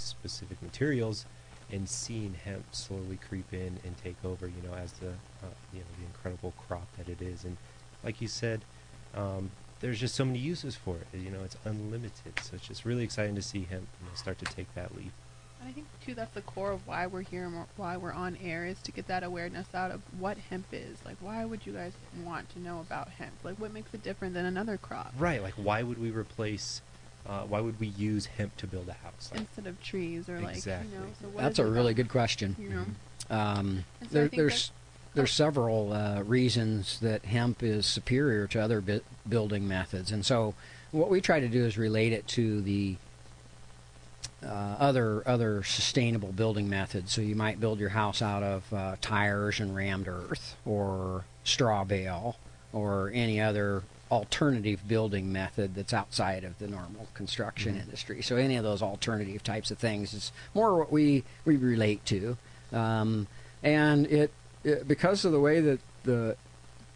these specific materials, and seeing hemp slowly creep in and take over, as the the incredible crop that it is. And like you said, there's just so many uses for it. It's unlimited. So it's just really exciting to see hemp start to take that leap. I think too that's the core of why we're here and why we're on air, is to get that awareness out of what hemp is. Like, why would you guys want to know about hemp? Like, what makes it different than another crop? Right. Like, why would we why would we use hemp to build a house? Instead of trees, or exactly. So that's a really good question. There's several reasons that hemp is superior to other building methods, and so what we try to do is relate it to the other sustainable building methods. So you might build your house out of tires and rammed earth, or straw bale, or any other alternative building method that's outside of the normal construction industry. So any of those alternative types of things is more what we relate to, and it because of the way that the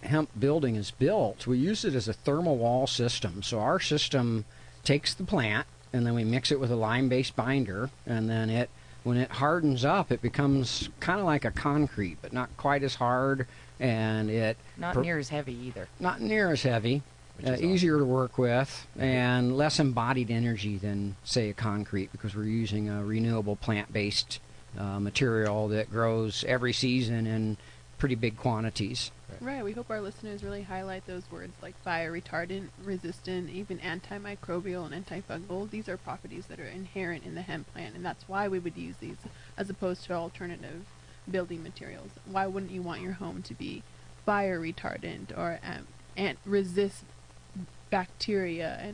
hemp building is built, we use it as a thermal wall system. So our system takes the plant, and then we mix it with a lime-based binder, and then when it hardens up, it becomes kind of like a concrete, but not quite as hard, and not near as heavy either. Not near as heavy, easier to work with, and less embodied energy than, say, a concrete, because we're using a renewable plant-based material that grows every season in pretty big quantities. Right. We hope our listeners really highlight those words like fire retardant, resistant, even antimicrobial and antifungal. These are properties that are inherent in the hemp plant, and that's why we would use these as opposed to alternative building materials. Why wouldn't you want your home to be fire retardant or and resist bacteria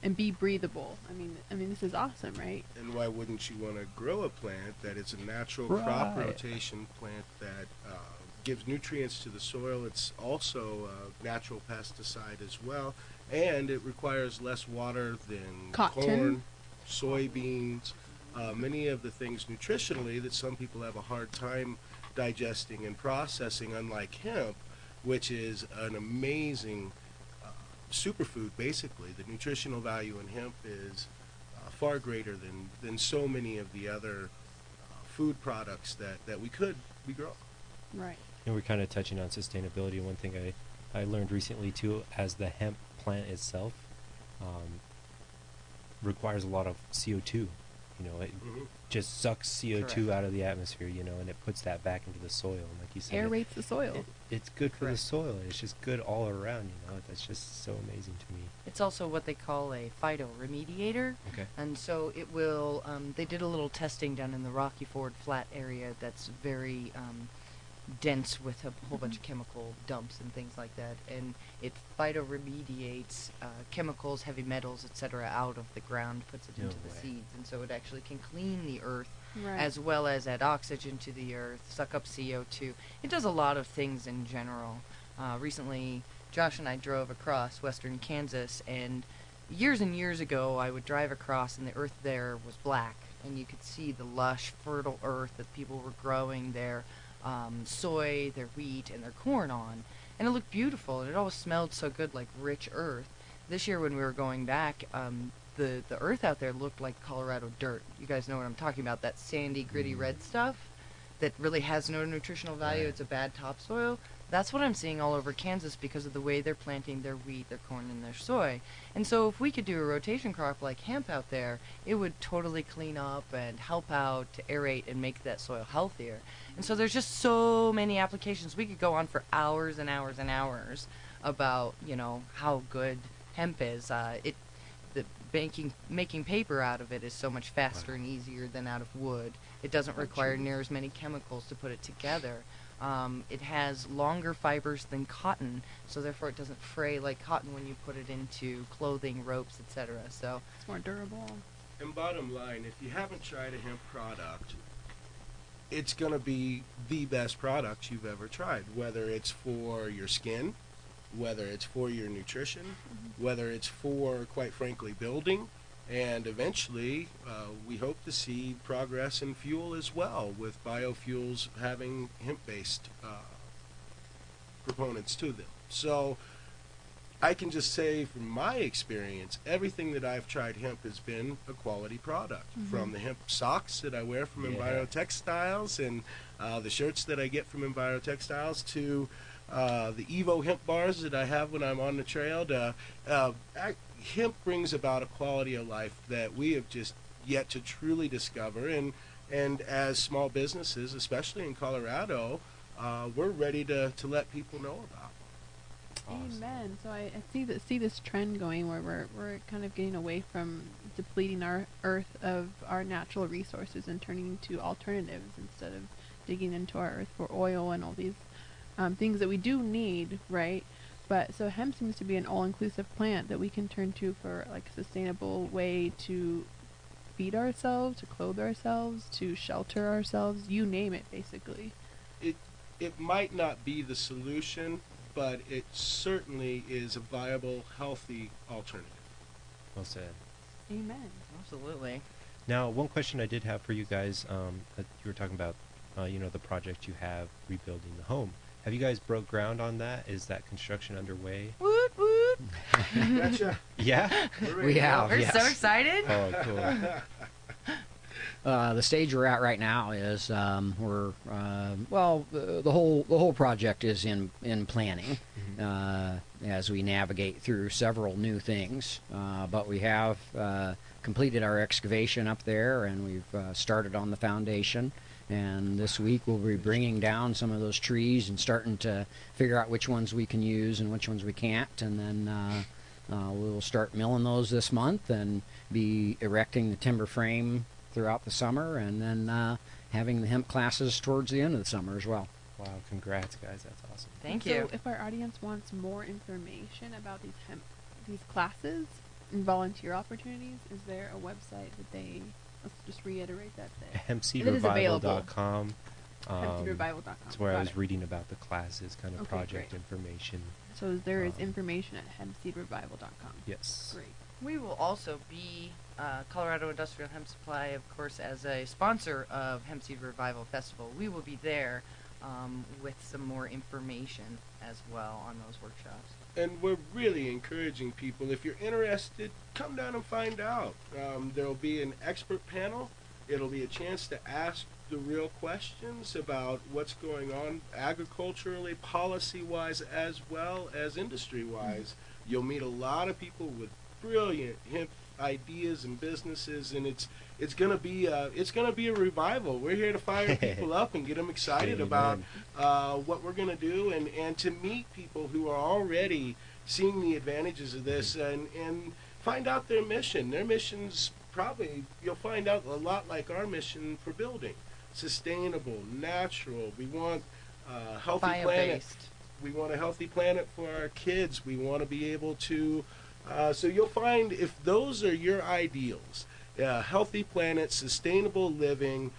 and be breathable? I mean, this is awesome, right? And why wouldn't you want to grow a plant that is a natural crop rotation plant that gives nutrients to the soil? It's also a natural pesticide as well, and it requires less water than corn, soybeans, many of the things nutritionally that some people have a hard time digesting and processing, unlike hemp, which is an amazing superfood. Basically, the nutritional value in hemp is far greater than so many of the other food products that we grow. Right. And we're kind of touching on sustainability. One thing I learned recently too, as the hemp plant itself requires a lot of CO2. It just sucks CO2 out of the atmosphere, and it puts that back into the soil. And like you said, aerates the soil. It's good for the soil. It's just good all around, That's just so amazing to me. It's also what they call a phytoremediator. Okay. And so it will, they did a little testing down in the Rocky Ford Flat area that's very dense with a whole bunch of chemical dumps and things like that, and it phytoremediates chemicals, heavy metals, etc. out of the ground, puts it into the seeds, and so it actually can clean the earth, as well as add oxygen to the earth, suck up CO2. It does a lot of things in general. Recently, Josh and I drove across western Kansas, and years ago I would drive across and the earth there was black, and you could see the lush, fertile earth that people were growing their soy, their wheat, and their corn on, and it looked beautiful, and it always smelled so good, like rich earth. This year when we were going back, the earth out there looked like Colorado dirt. You guys know what I'm talking about, that sandy, gritty red stuff that really has no nutritional value. It's a bad topsoil. That's what I'm seeing all over Kansas because of the way they're planting their wheat, their corn, and their soy. And so if we could do a rotation crop like hemp out there, it would totally clean up and help out to aerate and make that soil healthier. And so there's just so many applications. We could go on for hours and hours and hours about, how good hemp is. Making paper out of it is so much faster and easier than out of wood. It doesn't require near as many chemicals to put it together. It has longer fibers than cotton, so therefore it doesn't fray like cotton when you put it into clothing, ropes, etc. So it's more durable. And bottom line, if you haven't tried a hemp product, it's going to be the best product you've ever tried, whether it's for your skin, whether it's for your nutrition, whether it's for, quite frankly, building. And eventually, we hope to see progress in fuel as well, with biofuels having hemp-based proponents to them. So I can just say from my experience, everything that I've tried hemp has been a quality product. From the hemp socks that I wear from Envirotextiles and the shirts that I get from Envirotextiles to the Evo hemp bars that I have when I'm on the trail. Hemp brings about a quality of life that we have just yet to truly discover. And as small businesses, especially in Colorado, we're ready to let people know about. Awesome. Amen. So I see this trend going where we're kind of getting away from depleting our earth of our natural resources and turning to alternatives instead of digging into our earth for oil and all these things that we do need, right? But so hemp seems to be an all-inclusive plant that we can turn to for like a sustainable way to feed ourselves, to clothe ourselves, to shelter ourselves, you name it, basically. It might not be the solution, but it certainly is a viable, healthy alternative. Well said. Amen. Absolutely. Now, one question I did have for you guys, you were talking about, the project you have rebuilding the home. Have you guys broke ground on that? Is that construction underway? Woot woot. Gotcha. Yeah? We have. We're yes. so excited. Oh, cool. The stage we're at right now is the whole project is in planning as we navigate through several new things. But we have completed our excavation up there, and we've started on the foundation. And this week we'll be bringing down some of those trees and starting to figure out which ones we can use and which ones we can't. And then we'll start milling those this month and be erecting the timber frame throughout the summer, and then having the hemp classes towards the end of the summer as well. Wow, congrats, guys. That's awesome. Thank you. So if our audience wants more information about these classes and volunteer opportunities, is there a website that they, let's just reiterate that there. Hempseedrevival.com. Hempseedrevival.com. That's where I Got was it. reading about the classes, kind of Okay, project great. information. So there is information at hempseedrevival.com. Yes. Great. We will also be Colorado Industrial Hemp Supply, of course, as a sponsor of Hemp Seed Revival Festival. We will be there with some more information as well on those workshops. And we're really encouraging people, if you're interested, come down and find out. There will be an expert panel. It'll be a chance to ask the real questions about what's going on agriculturally, policy-wise, as well as industry-wise. You'll meet a lot of people with brilliant hemp ideas and businesses, and it's gonna be a revival. We're here to fire people up and get them excited about what we're gonna do, and to meet people who are already seeing the advantages of this and find out their mission. Their mission's probably, you'll find out, a lot like our mission for building. Sustainable, natural. We want a healthy planet. Bio-based. We want a healthy planet for our kids. We want to be able to. So you'll find, if those are your ideals, healthy planet, sustainable living,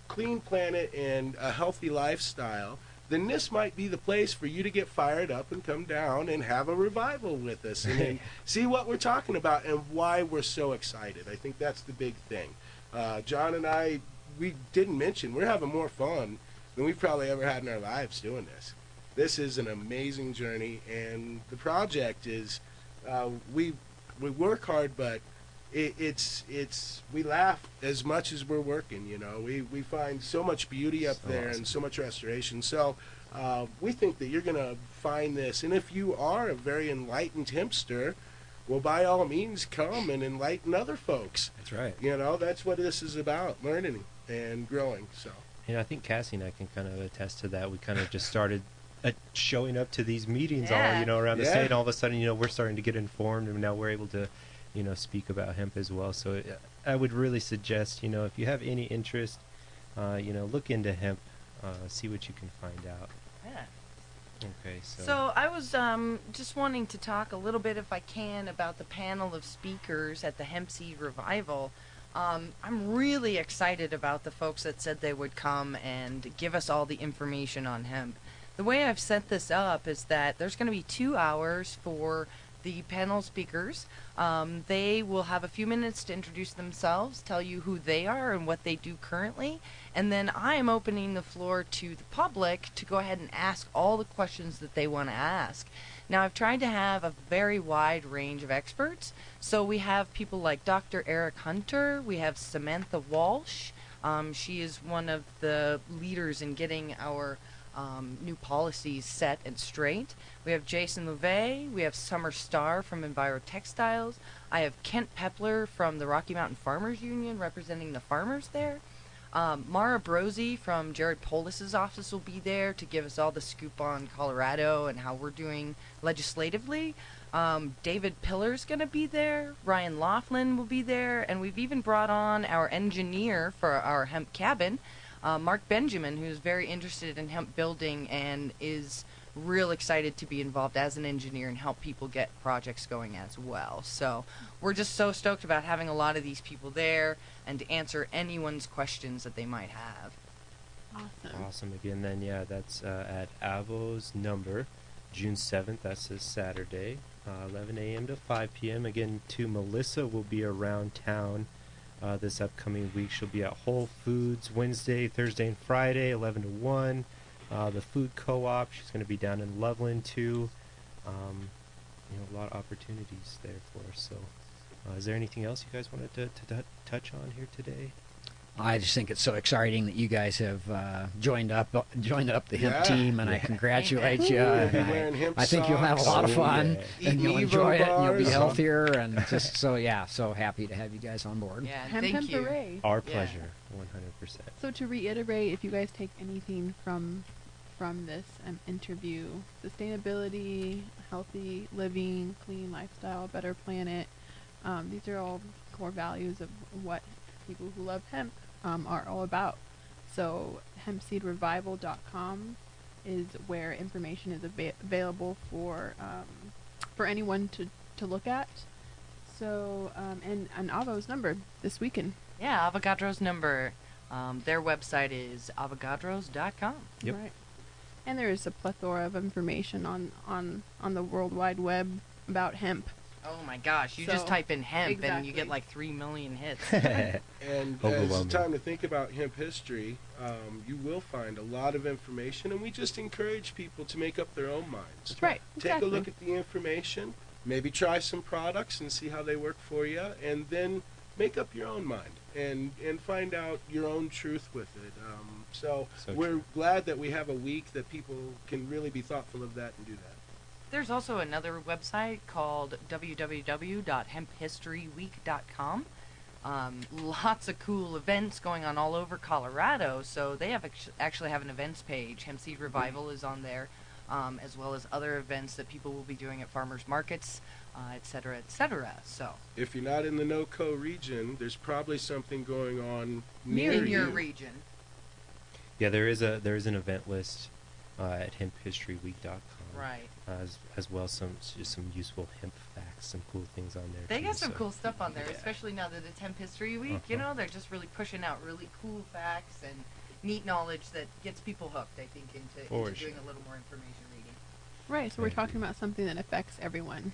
clean planet, and a healthy lifestyle, then this might be the place for you to get fired up and come down and have a revival with us and see what we're talking about and why we're so excited. I think that's the big thing. John and I, we didn't mention, we're having more fun than we've probably ever had in our lives doing this. This is an amazing journey, and the project is, we work hard, but it's we laugh as much as we're working. We find so much beauty up there and so much restoration. So we think that you're gonna find this, and if you are a very enlightened hempster, well, by all means, come and enlighten other folks. That's right. That's what this is about, learning and growing. So. And I think Cassie and I can kind of attest to that. We kind of just started showing up to these meetings Yeah. all, around the state, and all of a sudden, we're starting to get informed, and now we're able to, speak about hemp as well. So I would really suggest, if you have any interest, look into hemp, see what you can find out. Yeah. Okay, So I was just wanting to talk a little bit, if I can, about the panel of speakers at the Hemp Seed Revival. I'm really excited about the folks that said they would come and give us all the information on hemp. The way I've set this up is that there's going to be 2 hours for the panel speakers. They will have a few minutes to introduce themselves, tell you who they are and what they do currently, and then I am opening the floor to the public to go ahead and ask all the questions that they want to ask. Now, I've tried to have a very wide range of experts. So we have people like Dr. Eric Hunter, we have Samantha Walsh. She is one of the leaders in getting our new policies set and straight. We have Jason LeVay, we have Summer Starr from Envirotextiles. I have Kent Pepler from the Rocky Mountain Farmers Union representing the farmers there. Mara Brosey from Jared Polis's office will be there to give us all the scoop on Colorado and how we're doing legislatively. David Pillar's going to be there. Ryan Laughlin will be there. And we've even brought on our engineer for our hemp cabin, Mark Benjamin, who's very interested in hemp building and is real excited to be involved as an engineer and help people get projects going as well. So we're just so stoked about having a lot of these people there and to answer anyone's questions that they might have. Awesome. Again, then, yeah, that's at Avo's number, June 7th. That's this Saturday, 11 a.m. to 5 p.m. Again, too, Melissa will be around town this upcoming week. She'll be at Whole Foods Wednesday, Thursday, and Friday, 11 to 1. The food co-op, she's going to be down in Loveland too. A lot of opportunities there for us. So, is there anything else you guys wanted to touch on here today? I just think it's so exciting that you guys have joined up the hemp team, and I congratulate you. And I think you'll have a lot of fun, and you'll enjoy it, and you'll be healthier, and just so happy to have you guys on board. Yeah, Hemp thank you. hooray. Our pleasure, 100%. So to reiterate, if you guys take anything from this interview, sustainability, healthy living, clean lifestyle, better planet, these are all core values of what people who love hemp are all about. So hempseedrevival.com is where information is available for anyone to look at. So and Avo's number this weekend. Yeah, Avogadro's number. Their website is avogadros.com. Yep. Right. And there is a plethora of information on the World Wide Web about hemp. Oh my gosh, you just So, type in hemp and you exactly. get like 3 million hits. And as Overwhelming. it's time to think about hemp history, you will find a lot of information, and we just encourage people to make up their own minds. That's right. Take a look at the information, maybe try some products and see how they work for you, and then make up your own mind and find out your own truth with it. So we're true. glad that we have a week that people can really be thoughtful of that and do that. There's also another website called www.hemphistoryweek.com. Lots of cool events going on all over Colorado. So they actually have an events page. Hemp Seed Revival is on there, as well as other events that people will be doing at farmers markets, et cetera, et cetera. So If you're not in the NoCo region, there's probably something going on near in your you. region. Yeah, there is an event list at hemphistoryweek.com. Right. As well, some useful hemp facts, some cool things on there. They too, got some so. cool stuff on there, Yeah. especially now that it's Hemp History Week. You know, they're just really pushing out really cool facts and neat knowledge that gets people hooked, I think, into For doing sure. a little more information reading. Right, so we're I agree. talking about something that affects everyone.